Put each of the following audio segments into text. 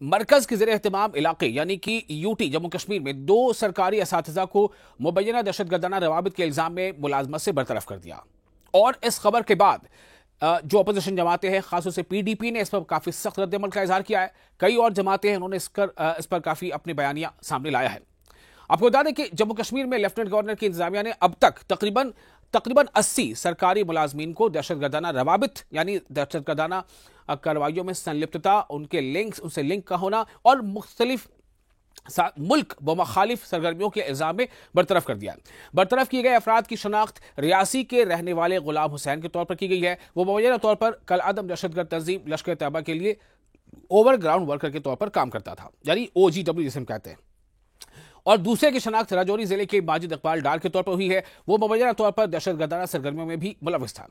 मरकज के ज़ेर एहतमाम इलाके यानी कि यूटी जम्मू कश्मीर में 2 सरकारी असातिज़ा को मुबैना दहशतगर्दाना रवाबित के इल्ज़ाम में मुलाजमत से बरतरफ कर दिया। और इस खबर के बाद जो अपोजिशन जमातें हैं, खासतौर से PDP ने इस पर काफ़ी सख्त रद्द-ए-अमल का इजहार किया है। कई और जमातें हैं, उन्होंने इस पर काफ़ी अपनी बयानियां सामने लाया है। आपको बता दें कि जम्मू कश्मीर में लेफ्टिनेंट गवर्नर की इंतजामिया ने अब तक तकरीबन 80 सरकारी मुलाजमीन को दहशतगर्दाना रवाबित यानी दहशतगर्दाना कार्रवाइयों में संलिप्तता, उनसे लिंक का होना और मुख्तलिफ मुल्क व मुखालिफ सरगर्मियों के इल्जाम में बरतरफ कर दिया। बरतरफ किए गए अफराद की शनाख्त रियासी के रहने वाले गुलाम हुसैन के तौर पर की गई है। वो मुबैना तौर पर कल आदम दहशतगर्द तंजीम लश्कर तैयबा के लिए ओवरग्राउंड वर्कर के तौर पर काम करता था, यानी OGW जिसे हम कहते हैं। और दूसरे की शनाख्त राजौरी जिले के माजिद इकबाल डार के तौर पर हुई है। वो मुबैना तौर पर दहशतगर्दाना सरगर्मियों में भी मुलविस था।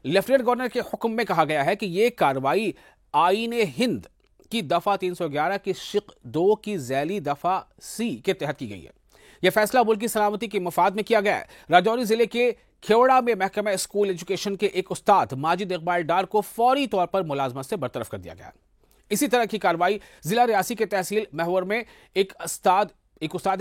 लेफ्टिनेंट गवर्नर के हुक्म में कहा गया है कि यह कार्रवाई आईन हिंद की दफा 311 की शिक 2 की झैली दफा C के तहत की गई है। यह फैसला मुल्क की सलामती के मफाद में किया गया है। राजौरी जिले के खेवड़ा में महकमा स्कूल एजुकेशन के एक उस्ताद माजिद इकबाल डार को फौरी तौर पर मुलाजमत से बरतरफ कर दिया गया। इसी तरह की कार्रवाई जिला रियासी के तहसील महवर में एक उस्ताद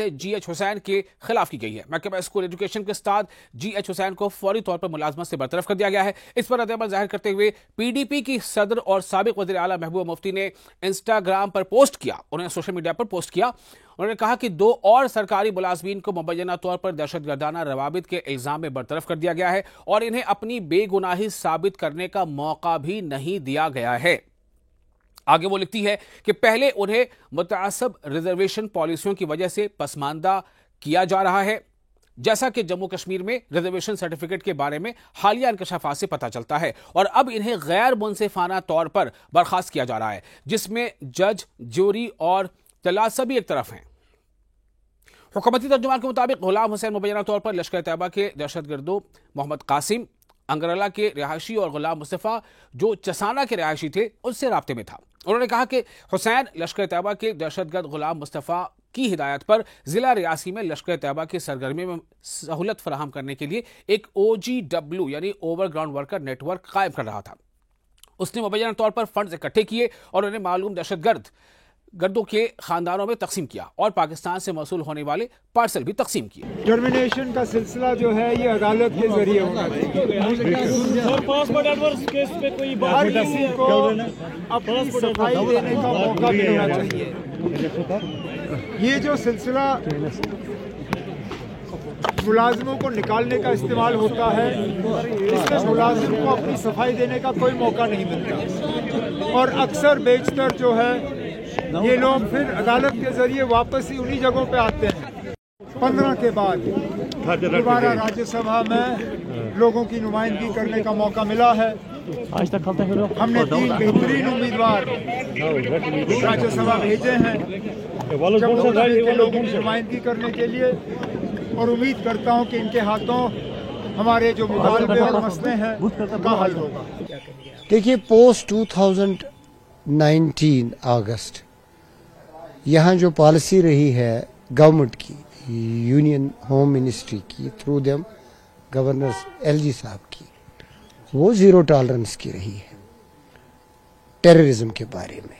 है GH हुसैन के खिलाफ की गई है। महकमा स्कूल एजुकेशन के उस्ताद GH हुसैन को फौरी तौर पर मुलाजमत से बरतरफ कर दिया गया है। इस पर रद्द-ए-अमल जाहिर करते हुए PDP की सदर और साबिक वज़ीर आला महबूबा मुफ्ती ने इंस्टाग्राम पर पोस्ट किया, उन्होंने सोशल मीडिया पर पोस्ट किया। उन्होंने कहा कि 2 और सरकारी मुलाजमीन को मुबैना तौर पर दहशतगर्दाना रवाबित के इल्जाम में बरतरफ कर दिया गया है और इन्हें अपनी बेगुनाही साबित करने का मौका भी नहीं दिया गया है। आगे वो लिखती है कि पहले उन्हें मुतअस्सिब रिजर्वेशन पॉलिसियों की वजह से पसमानदा किया जा रहा है, जैसा कि जम्मू कश्मीर में रिजर्वेशन सर्टिफिकेट के बारे में हालिया इंकशाफात से पता चलता है। और अब इन्हें गैर मुनसिफाना तौर पर बर्खास्त किया जा रहा है, जिसमें जज, ज्यूरी और तला सभी एक तरफ हैं। हुकूमती तर्जुमान के मुताबिक गुलाम हुसैन मुबैना तौर पर लश्कर तैयबा के दहशतगर्दों मोहम्मद कासिम अंगरला के रिहायशी और गुलाम मुस्तफा जो चसाना के रिहायशी थे, उनसे राब्ते में था। उन्होंने कहा कि हुसैन लश्कर तैयबा के दहशतगर्द गुलाम मुस्तफा की हिदायत पर जिला रियासी में लश्कर तैयबा की सरगर्मी में सहूलत फराहम करने के लिए एक OGW यानी ओवरग्राउंड वर्कर नेटवर्क कायम कर रहा था। उसने मुबैना तौर पर फंड इकट्ठे किए और उन्हें मालूम दहशतगर्दों के खानदानों में तकसीम किया और पाकिस्तान से मौसूल होने वाले पार्सल भी तकसीम किए। टर्मिनेशन का सिलसिला जो है ये अदालत के जरिए होना चाहिए। हर किसी को अपनी सफाई देने का मौका मिलना चाहिए। ये जो सिलसिला मुलाजिमों को निकालने का इस्तेमाल होता है, इसमें मुलाजिम को अपनी सफाई देने का कोई मौका नहीं मिलता और अक्सर बेशतर जो है ये लोग फिर अदालत के जरिए वापस ही उन्हीं जगहों पे आते हैं। 15 के बाद दोबारा राज्यसभा में लोगों की नुमाइंदगी करने का मौका मिला है। हमने 3 बेहतरीन उम्मीदवार राज्यसभा भेजे हैं जम्मू कश्मीर के लोगों की नुमाइंदगी करने के लिए और उम्मीद करता हूं कि इनके हाथों हमारे जो मुतालबे और मसले हैं उनका हल होगा। देखिए, पोस्ट 2019 अगस्त यहाँ जो पॉलिसी रही है गवर्नमेंट की, यूनियन होम मिनिस्ट्री की, थ्रू देम गवर्नर LG साहब की, वो ज़ीरो टॉलरेंस की रही है टेररिज्म के बारे में।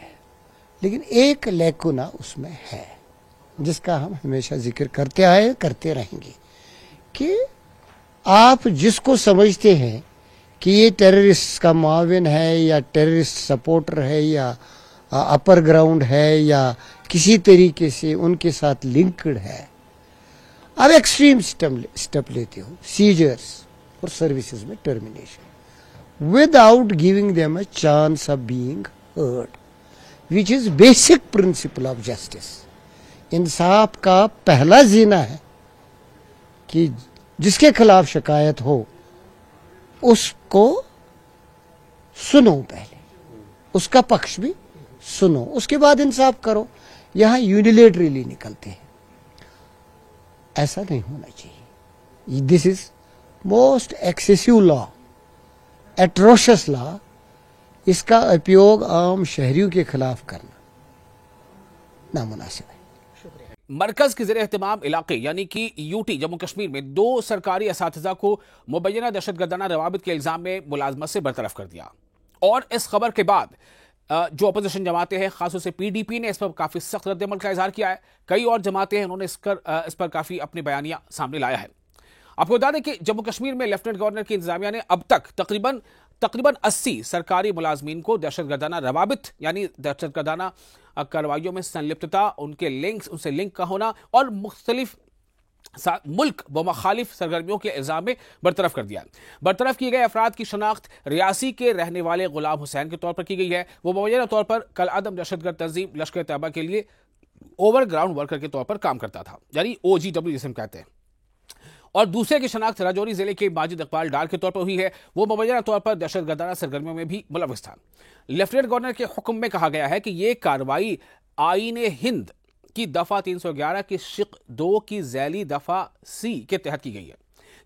लेकिन एक लैकुना उसमें है जिसका हम हमेशा जिक्र करते आए, करते रहेंगे, कि आप जिसको समझते हैं कि ये टेररिस्ट का मुआविन है या टेररिस्ट सपोर्टर है या अपर ग्राउंड है या किसी तरीके से उनके साथ लिंक्ड है, आप एक्सट्रीम स्टेप लेते हो, सीजर्स और सर्विसेज में termination without giving them a chance of being heard, which is basic principle of justice. इंसाफ का पहला जीना है कि जिसके खिलाफ शिकायत हो उसको सुनो, पहले उसका पक्ष भी सुनो, उसके बाद इंसाफ करो। यहां यूनिलेटरली निकलते हैं, ऐसा नहीं होना चाहिए। This is most excessive law, atrocious law. इसका उपयोग आम शहरियों के खिलाफ करना नामुनासिब है। मरकज के ज़ेर एहतमाम इलाके यानी कि यूटी जम्मू कश्मीर में 2 सरकारी असातिज़ा को मुबैना दहशतगर्दाना रवाबित के इल्जाम में मुलाजमत से बरतरफ कर दिया। और इस खबर के बाद जो अपोजिशन जमातें हैं, खासतौर से पीडीपी ने इस पर काफी सख्त रद्द-ए-अमल का इजहार किया है। कई और जमातें हैं, उन्होंने इस पर काफी अपनी बयानियां सामने लाया है। आपको बता दें कि जम्मू कश्मीर में लेफ्टिनेंट गवर्नर की इंतजामिया ने अब तक तकरीबन 80 सरकारी मुलाजमीन को दहशतगर्दाना रवाबित यानी दहशतगर्दाना कार्रवाइयों में संलिप्तता, उनसे लिंक का होना और मुख्तलिफ मुल्क व मुखालिफ सरगर्मियों के इल्जाम में बरतरफ कर दिया। बरतरफ किए गए अफराद की शनाख्त रियासी के रहने वाले गुलाम हुसैन के तौर पर की गई है। वो मुबैना तौर पर कल आदम दहशतगर्द तंजीम लश्कर तैयबा के लिए ओवरग्राउंड वर्कर के तौर पर काम करता था, यानी OGW जिसे हम कहते हैं। और दूसरे की शनाख्त राजौरी जिले के माजिद इकबाल डार के तौर पर हुई है। वो मुबैना तौर पर दहशतगर्दाना सरगर्मियों में भी मुलव्वस था। लेफ्टिनेंट गवर्नर के हुक्म में कहा गया है कि यह कार्रवाई आईन हिंद की दफा 311 की शिक 2 की झैली दफा C के तहत की गई है।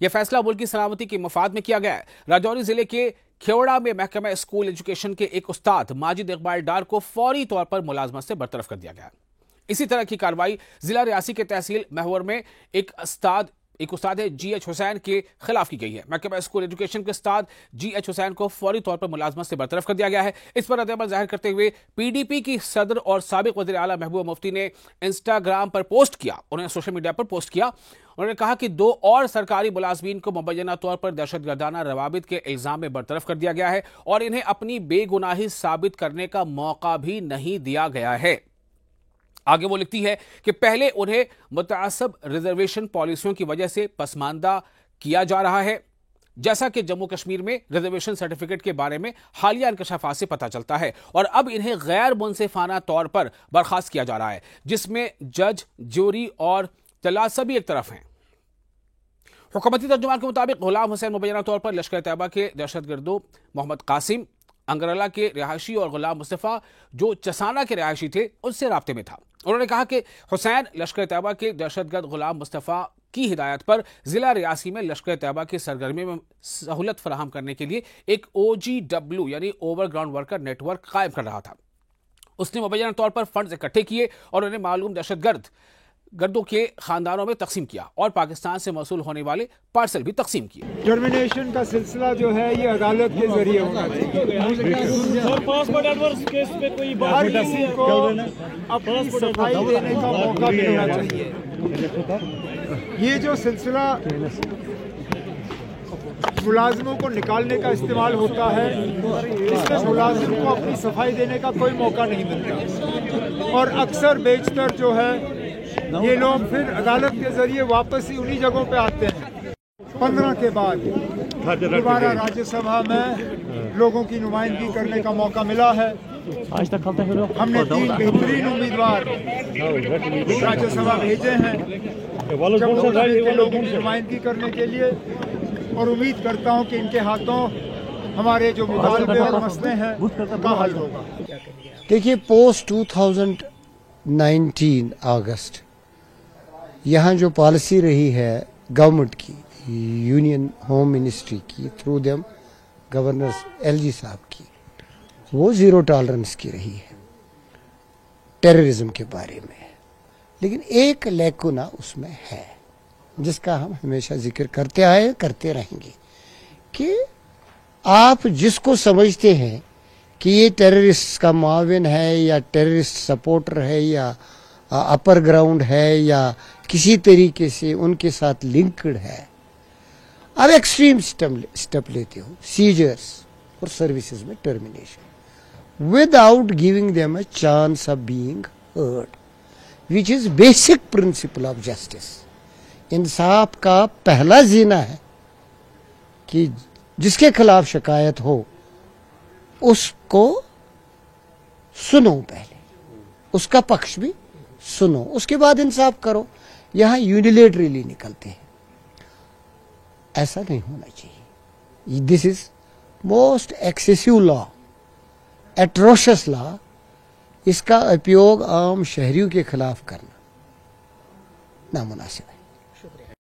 यह फैसला मुल्क की सलामती के मफाद में किया गया है। राजौरी जिले के खेवड़ा में महकमा स्कूल एजुकेशन के एक उस्ताद माजिद इकबाल डार को फौरी तौर पर मुलाजमत से बरतरफ कर दिया गया। इसी तरह की कार्रवाई जिला रियासी के तहसील महवर में एक उस्ताद है GH हुसैन के खिलाफ की गई है। महकमा स्कूल एजुकेशन के उस्ताद GH हुसैन को फौरी तौर पर मुलाजमत से बरतरफ कर दिया गया है। इस पर रद्द-ए-अमल जाहिर करते हुए पीडीपी की सदर और साबिक वज़ीर आला महबूबा मुफ्ती ने इंस्टाग्राम पर पोस्ट किया, उन्होंने सोशल मीडिया पर पोस्ट किया। उन्होंने कहा कि 2 और सरकारी मुलाजमीन को मुबैना तौर पर दहशतगर्दाना रवाबित के इल्जाम में बरतरफ कर दिया गया है और इन्हें अपनी बेगुनाही साबित करने का मौका भी नहीं दिया गया है। आगे वो लिखती है कि पहले उन्हें मुतअस्सिब रिजर्वेशन पॉलिसियों की वजह से पसमानदा किया जा रहा है, जैसा कि जम्मू कश्मीर में रिजर्वेशन सर्टिफिकेट के बारे में हालिया इंकशाफात से पता चलता है। और अब इन्हें गैर मुनसिफाना तौर पर बर्खास्त किया जा रहा है, जिसमें जज, ज्यूरी और तला सभी एक तरफ हैं। हुकूमती तर्जुमान के मुताबिक गुलाम हुसैन मुबैना तौर पर लश्कर तैयबा के दहशतगर्दों मोहम्मद कासिम अंगरला के रिहायशी और गुलाम मुस्तफ़ा जो चसाना के रिहायशी थे उनसे राब्ते में था। उन्होंने कहा कि हुसैन लश्कर तैयबा के दहशतगर्द गुलाम मुस्तफ़ा की हिदायत पर जिला रियासी में लश्कर तैयबा की सरगर्मी में सहूलत फराहम करने के लिए एक OGW यानी ओवरग्राउंड वर्कर नेटवर्क कायम कर रहा था। उसने मुबैना तौर पर फंड इकट्ठे किए और उन्हें मालूम दहशतगर्दों के खानदानों में तकसीम किया और पाकिस्तान से मौसूल होने वाले पार्सल भी तकसीम किए। टर्मिनेशन का सिलसिला जो है ये अदालत के जरिए होना चाहिए। हर किसी को अपनी सफाई देने का मौका मिलना चाहिए। ये जो सिलसिला मुलाजिमों को निकालने का इस्तेमाल होता है, इसमें मुलाजिम को अपनी सफाई देने का कोई मौका नहीं मिलता और अक्सर बेशतर जो है ये लोग फिर अदालत के जरिए वापस ही उन्हीं जगहों पे आते हैं। 15 के बाद दोबारा राज्यसभा में लोगों की नुमाइंदगी करने का मौका मिला है। हमने 3 बेहतरीन उम्मीदवार राज्यसभा भेजे हैं जम्मू कश्मीर के लोगों की नुमाइंदगी करने के लिए और उम्मीद करता हूं कि इनके हाथों हमारे जो मुतालबे और मसले हैं का हल होगा। देखिए, पोस्ट 2019 अगस्त यहाँ जो पॉलिसी रही है गवर्नमेंट की, यूनियन होम मिनिस्ट्री की, थ्रू देम गवर्नर LG साहब की, वो जीरो टॉलरेंस की रही है टेररिज्म के बारे में। लेकिन एक लैकुना उसमें है जिसका हम हमेशा जिक्र करते आए, करते रहेंगे, कि आप जिसको समझते हैं कि ये टेररिस्ट का मुआविन है या टेररिस्ट सपोर्टर है या अपर ग्राउंड है या किसी तरीके से उनके साथ लिंक्ड है, अब एक्सट्रीम स्टेप लेते हो, सीजर्स और सर्विसेज में termination without giving them a chance of being heard, which is basic principle of justice. इंसाफ का पहला जीना है कि जिसके खिलाफ शिकायत हो उसको सुनो, पहले उसका पक्ष भी सुनो, उसके बाद इंसाफ करो। यहां यूनिलेटरली निकलते हैं, ऐसा नहीं होना चाहिए। This is most excessive law, atrocious law. इसका उपयोग आम शहरियों के खिलाफ करना नामुनासिब है।